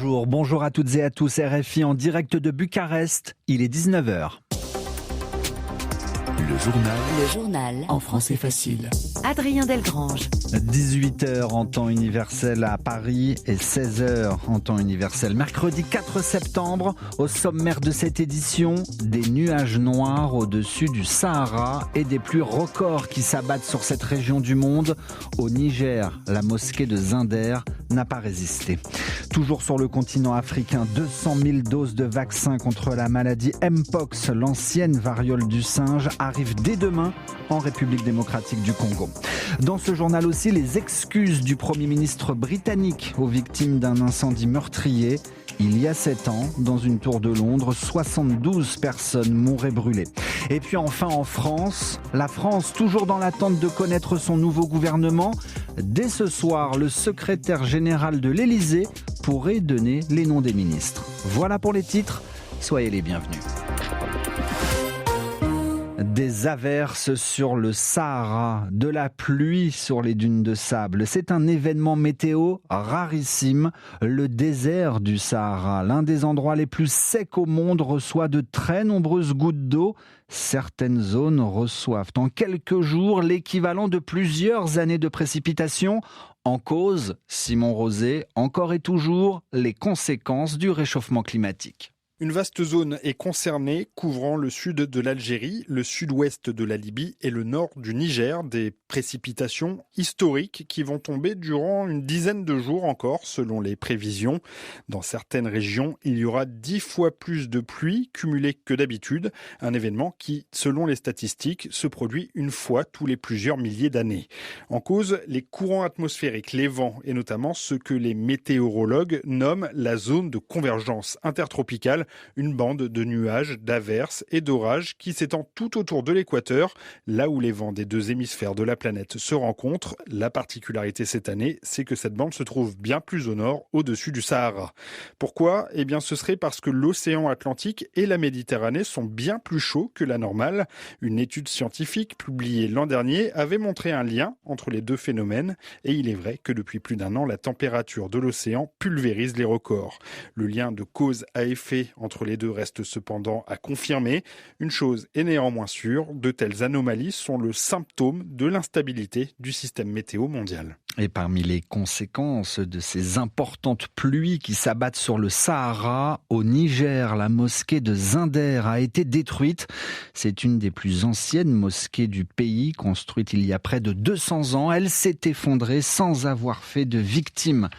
bonjour à toutes et à tous, RFI en direct de Bucarest, il est 19h. Le journal en français facile. Adrien Delgrange. 18h en temps universel à Paris et 16h en temps universel. Mercredi 4 septembre, au sommaire de cette édition, des nuages noirs au-dessus du Sahara et des pluies records qui s'abattent sur cette région du monde. Au Niger, la mosquée de Zinder n'a pas résisté. Toujours sur le continent africain, 200 000 doses de vaccins contre la maladie Mpox, l'ancienne variole du singe, arrivent dès demain en République démocratique du Congo. Dans ce journal aussi, les excuses du Premier ministre britannique aux victimes d'un incendie meurtrier. Il y a 7 ans, dans une tour de Londres, 72 personnes mouraient brûlées. Et puis enfin en France, la France toujours dans l'attente de connaître son nouveau gouvernement. Dès ce soir, le secrétaire général de l'Élysée pourrait donner les noms des ministres. Voilà pour les titres, soyez les bienvenus. Des averses sur le Sahara, de la pluie sur les dunes de sable. C'est un événement météo rarissime. Le désert du Sahara, l'un des endroits les plus secs au monde, reçoit de très nombreuses gouttes d'eau. Certaines zones reçoivent en quelques jours l'équivalent de plusieurs années de précipitations. En cause, Simon Rosé, encore et toujours, les conséquences du réchauffement climatique. Une vaste zone est concernée, couvrant le sud de l'Algérie, le sud-ouest de la Libye et le nord du Niger. Des précipitations historiques qui vont tomber durant une dizaine de jours encore, selon les prévisions. Dans certaines régions, il y aura 10 fois plus de pluie cumulée que d'habitude. Un événement qui, selon les statistiques, se produit une fois tous les plusieurs milliers d'années. En cause, les courants atmosphériques, les vents et notamment ce que les météorologues nomment la zone de convergence intertropicale. Une bande de nuages, d'averses et d'orages qui s'étend tout autour de l'équateur, là où les vents des deux hémisphères de la planète se rencontrent. La particularité cette année, c'est que cette bande se trouve bien plus au nord, au-dessus du Sahara. Pourquoi ? Eh bien, ce serait parce que l'océan Atlantique et la Méditerranée sont bien plus chauds que la normale. Une étude scientifique publiée l'an dernier avait montré un lien entre les deux phénomènes. Et il est vrai que depuis plus d'un an, la température de l'océan pulvérise les records. Le lien de cause à effet entre les deux reste cependant à confirmer. Une chose est néanmoins sûre, de telles anomalies sont le symptôme de l'instabilité du système météo mondial. Et parmi les conséquences de ces importantes pluies qui s'abattent sur le Sahara, au Niger, la mosquée de Zinder a été détruite. C'est une des plus anciennes mosquées du pays, construite il y a près de 200 ans. Elle s'est effondrée sans avoir fait de victimes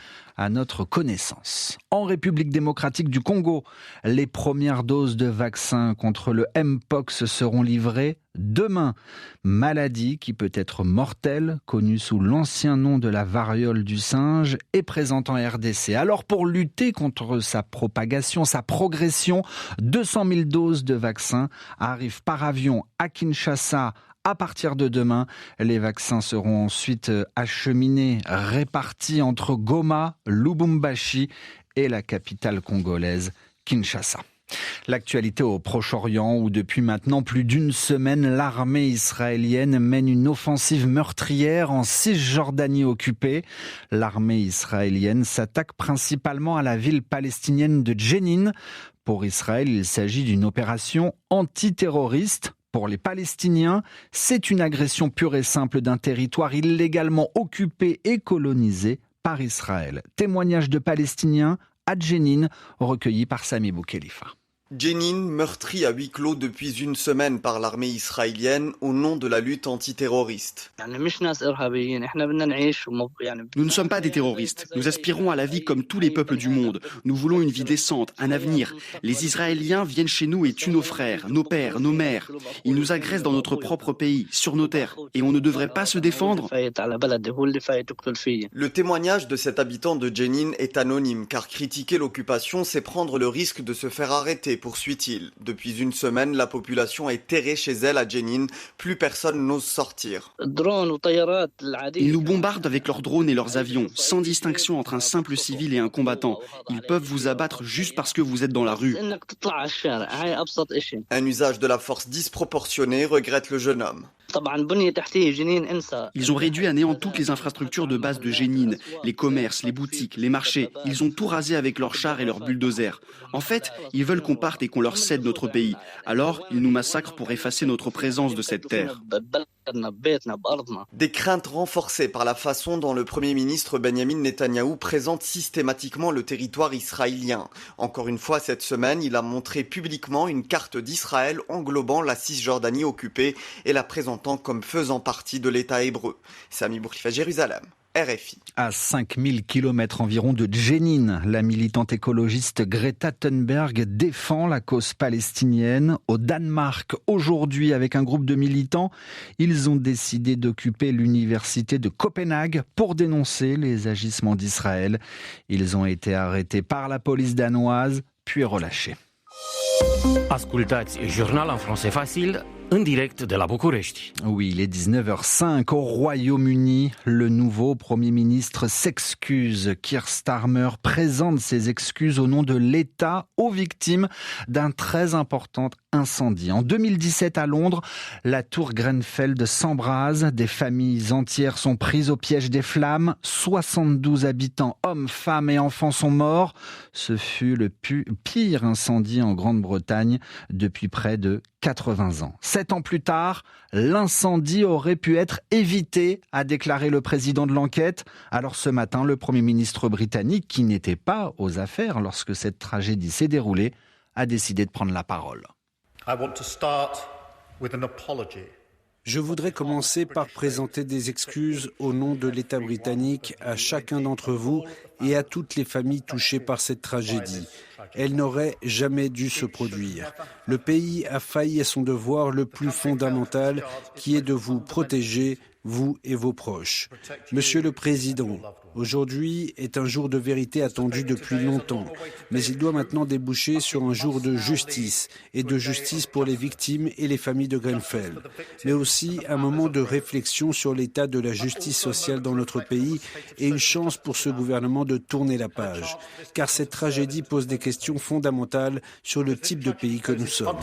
à notre connaissance. En République démocratique du Congo, les premières doses de vaccins contre le Mpox seront livrées demain. Maladie qui peut être mortelle, connue sous l'ancien nom de la variole du singe et présente en RDC. Alors pour lutter contre sa propagation, sa progression, 200 000 doses de vaccins arrivent par avion à Kinshasa. À partir de demain, les vaccins seront ensuite acheminés, répartis entre Goma, Lubumbashi et la capitale congolaise, Kinshasa. L'actualité au Proche-Orient où depuis maintenant plus d'une semaine, l'armée israélienne mène une offensive meurtrière en Cisjordanie occupée. L'armée israélienne s'attaque principalement à la ville palestinienne de Jenin. Pour Israël, il s'agit d'une opération antiterroriste. Pour les Palestiniens, c'est une agression pure et simple d'un territoire illégalement occupé et colonisé par Israël. Témoignage de Palestiniens à Jenin, recueilli par Sami Boukhelifa. Jenin, meurtri à huis clos depuis une semaine par l'armée israélienne au nom de la lutte antiterroriste. Nous ne sommes pas des terroristes. Nous aspirons à la vie comme tous les peuples du monde. Nous voulons une vie décente, un avenir. Les Israéliens viennent chez nous et tuent nos frères, nos pères, nos mères. Ils nous agressent dans notre propre pays, sur nos terres. Et on ne devrait pas se défendre. Le témoignage de cet habitant de Jenin est anonyme, car critiquer l'occupation, c'est prendre le risque de se faire arrêter, poursuit-il. Depuis une semaine, la population est terrée chez elle à Jenin. Plus personne n'ose sortir. Ils nous bombardent avec leurs drones et leurs avions, sans distinction entre un simple civil et un combattant. Ils peuvent vous abattre juste parce que vous êtes dans la rue. Un usage de la force disproportionné, regrette le jeune homme. Ils ont réduit à néant toutes les infrastructures de base de Jenin, les commerces, les boutiques, les marchés. Ils ont tout rasé avec leurs chars et leurs bulldozers. En fait, ils veulent qu'on parte et qu'on leur cède notre pays. Alors, ils nous massacrent pour effacer notre présence de cette terre. Des craintes renforcées par la façon dont le Premier ministre Benjamin Netanyahou présente systématiquement le territoire israélien. Encore une fois, cette semaine, il a montré publiquement une carte d'Israël englobant la Cisjordanie occupée et la présentant comme faisant partie de l'État hébreu. Sami Bourkifa, Jérusalem. RFI. À 5000 km environ de Jenin, la militante écologiste Greta Thunberg défend la cause palestinienne. Au Danemark, aujourd'hui, avec un groupe de militants, ils ont décidé d'occuper l'université de Copenhague pour dénoncer les agissements d'Israël. Ils ont été arrêtés par la police danoise, puis relâchés. Ascultați Journal en français facile, en direct de la București. Oui, il est 19h05 au Royaume-Uni. Le nouveau Premier ministre s'excuse. Keir Starmer présente ses excuses au nom de l'État aux victimes d'un très important incendie. En 2017 à Londres, la tour Grenfell s'embrase. Des familles entières sont prises au piège des flammes. 72 habitants, hommes, femmes et enfants sont morts. Ce fut le pire incendie en Grande-Bretagne depuis près de 80 ans. 7 ans plus tard, l'incendie aurait pu être évité, a déclaré le président de l'enquête. Alors ce matin, le Premier ministre britannique, qui n'était pas aux affaires lorsque cette tragédie s'est déroulée, a décidé de prendre la parole. Je voudrais commencer par présenter des excuses au nom de l'État britannique à chacun d'entre vous et à toutes les familles touchées par cette tragédie. Elle n'aurait jamais dû se produire. Le pays a failli à son devoir le plus fondamental, qui est de vous protéger, vous et vos proches. Monsieur le Président, aujourd'hui est un jour de vérité attendu depuis longtemps, mais il doit maintenant déboucher sur un jour de justice, et de justice pour les victimes et les familles de Grenfell, mais aussi un moment de réflexion sur l'état de la justice sociale dans notre pays et une chance pour ce gouvernement de tourner la page, car cette tragédie pose des questions fondamentales sur le type de pays que nous sommes.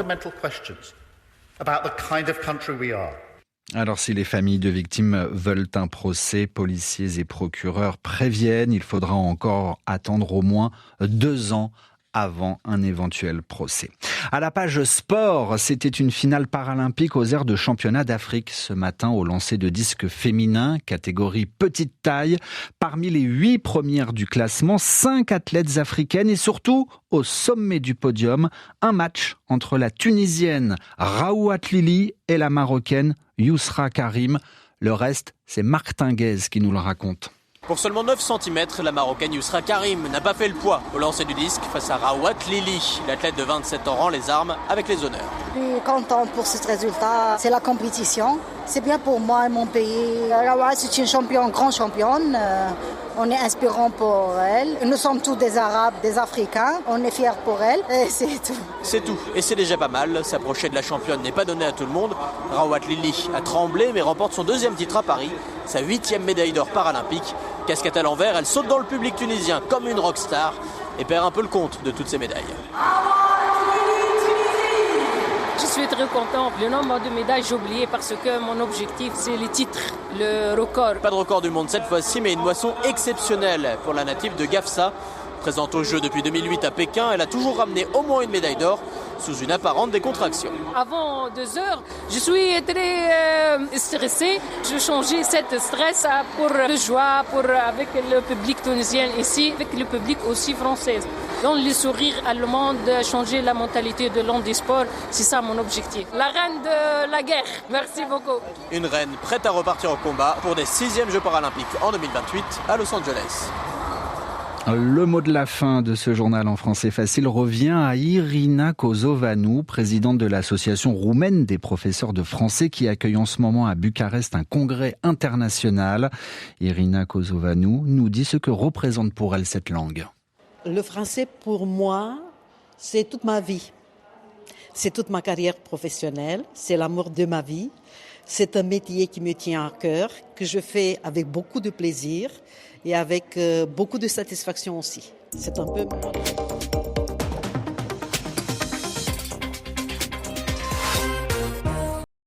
Alors si les familles de victimes veulent un procès, policiers et procureurs préviennent, il faudra encore attendre au moins 2 ans avant un éventuel procès. À la page sport, c'était une finale paralympique aux aires de championnat d'Afrique ce matin au lancer de disque féminin, catégorie petite taille. Parmi les 8 premières du classement, 5 athlètes africaines et surtout, au sommet du podium, un match entre la Tunisienne Raouat Lili et la Marocaine Yousra Karim. Le reste, c'est Marc Tinguez qui nous le raconte. Pour seulement 9 cm, la Marocaine Yousra Karim n'a pas fait le poids au lancer du disque face à Raouat Lili. L'athlète de 27 ans rend les armes avec les honneurs. Je suis contente pour ce résultat. C'est la compétition. C'est bien pour moi et mon pays. Raouat, c'est une championne, grande championne. On est inspirant pour elle. Nous sommes tous des Arabes, des Africains. On est fiers pour elle. Et c'est tout. C'est tout. Et c'est déjà pas mal. S'approcher de la championne n'est pas donné à tout le monde. Raouat Lili a tremblé mais remporte son 2e titre à Paris. Sa 8e médaille d'or paralympique. Casquette à l'envers, elle saute dans le public tunisien comme une rockstar et perd un peu le compte de toutes ses médailles. Je suis très content. Le nombre de médailles, j'ai oublié parce que mon objectif, c'est les titres, le record. Pas de record du monde cette fois-ci, mais une moisson exceptionnelle pour la native de Gafsa. Présente aux Jeux depuis 2008 à Pékin, elle a toujours ramené au moins une médaille d'or sous une apparente décontraction. Avant 2 heures, je suis très stressée. Je changeais cette stress pour le joie, avec le public tunisien ici, avec le public aussi français. Dans les sourires allemands, changer la mentalité de l'handisport, c'est ça mon objectif. La reine de la guerre, merci beaucoup. Une reine prête à repartir au combat pour des 6e Jeux paralympiques en 2028 à Los Angeles. Le mot de la fin de ce journal en français facile revient à Irina Kozovanou, présidente de l'association roumaine des professeurs de français qui accueille en ce moment à Bucarest un congrès international. Irina Kozovanou nous dit ce que représente pour elle cette langue. Le français pour moi, c'est toute ma vie. C'est toute ma carrière professionnelle, c'est l'amour de ma vie. C'est un métier qui me tient à cœur, que je fais avec beaucoup de plaisir et avec beaucoup de satisfaction aussi. C'est un peu mon...